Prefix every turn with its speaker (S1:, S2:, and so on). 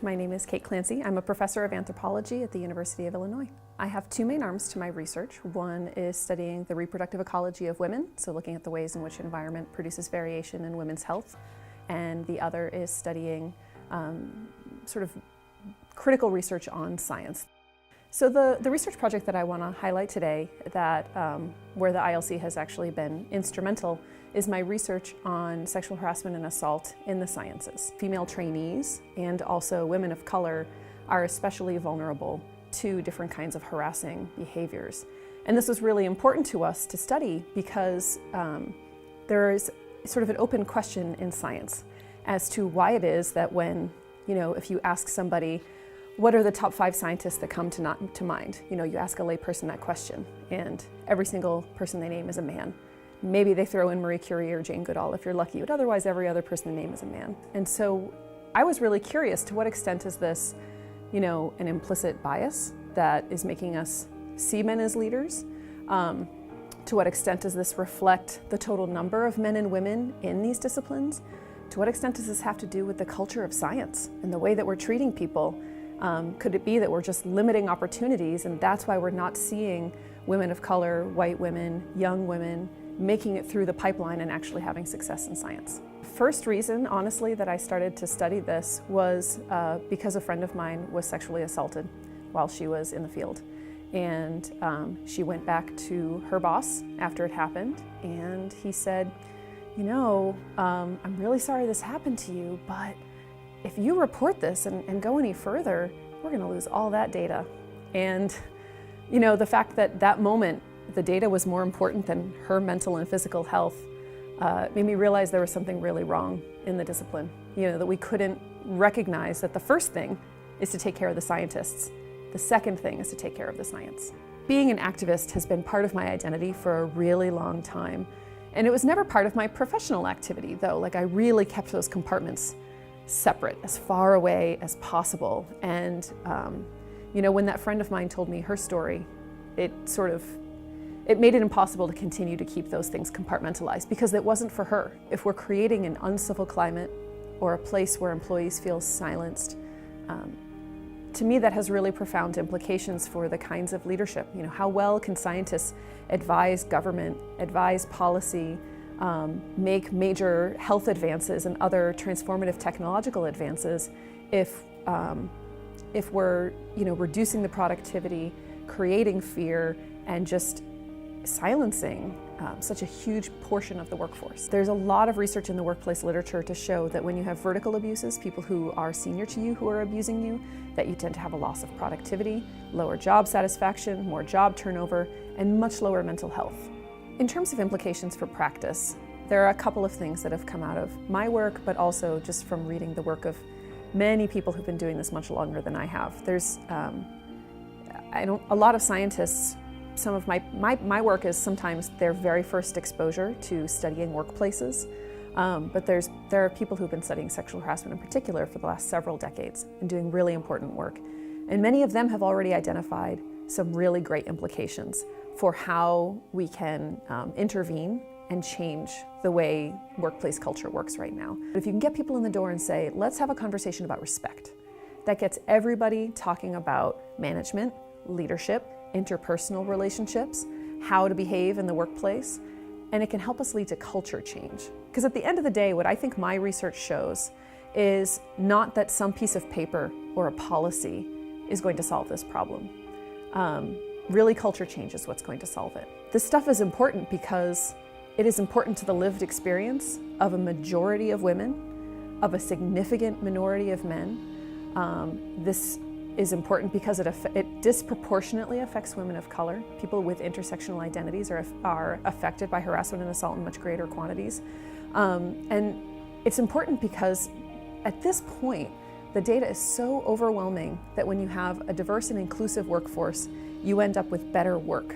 S1: My name is Clancy. I'm a professor of anthropology at the University of Illinois. I have two main arms to my research. One is studying the reproductive ecology of women, so looking at the ways in which environment produces variation in women's health. And the other is studying sort of critical research on science. So the research project that I want to highlight today, that where the ILC has actually been instrumental, is my research on sexual harassment and assault in the sciences. Female trainees and also women of color are especially vulnerable to different kinds of harassing behaviors. And this was really important to us to study because there is sort of an open question in science as to why it is that when, if you ask somebody, what are the top 5 scientists that come to mind? You ask a layperson that question, and every single person they name is a man. Maybe they throw in Marie Curie or Jane Goodall if you're lucky, but otherwise every other person they name is a man. And so I was really curious, to what extent is this, an implicit bias that is making us see men as leaders? To what extent does this reflect the total number of men and women in these disciplines? To what extent does this have to do with the culture of science and the way that we're treating people? Could it be that we're just limiting opportunities, and that's why we're not seeing women of color, white women, young women, making it through the pipeline and actually having success in science? First reason, honestly, that I started to study this was because a friend of mine was sexually assaulted while she was in the field. And she went back to her boss after it happened, and he said, I'm really sorry this happened to you, but if you report this and go any further, we're going to lose all that data. And the fact that that moment the data was more important than her mental and physical health made me realize there was something really wrong in the discipline. That we couldn't recognize that the first thing is to take care of the scientists. The second thing is to take care of the science. Being an activist has been part of my identity for a really long time. And it was never part of my professional activity, though. Like, I really kept those compartments separate, as far away as possible. And when that friend of mine told me her story, it made it impossible to continue to keep those things compartmentalized, because it wasn't for her. If we're creating an uncivil climate or a place where employees feel silenced, to me that has really profound implications for the kinds of leadership. How well can scientists advise government, advise policy, make major health advances and other transformative technological advances if we're reducing the productivity, creating fear, and just silencing such a huge portion of the workforce. There's a lot of research in the workplace literature to show that when you have vertical abuses, people who are senior to you who are abusing you, that you tend to have a loss of productivity, lower job satisfaction, more job turnover, and much lower mental health. In terms of implications for practice, there are a couple of things that have come out of my work, but also just from reading the work of many people who've been doing this much longer than I have. There's a lot of scientists. Some of my work is sometimes their very first exposure to studying workplaces, but there are people who've been studying sexual harassment in particular for the last several decades and doing really important work. And many of them have already identified some really great implications for how we can intervene and change the way workplace culture works right now. But if you can get people in the door and say, let's have a conversation about respect, that gets everybody talking about management, leadership, interpersonal relationships, how to behave in the workplace, and it can help us lead to culture change. Because at the end of the day, what I think my research shows is not that some piece of paper or a policy is going to solve this problem. Really, culture change is what's going to solve it. This stuff is important because it is important to the lived experience of a majority of women, of a significant minority of men. This is important because it disproportionately affects women of color. People with intersectional identities are affected by harassment and assault in much greater quantities. And it's important because at this point, the data is so overwhelming that when you have a diverse and inclusive workforce, you end up with better work.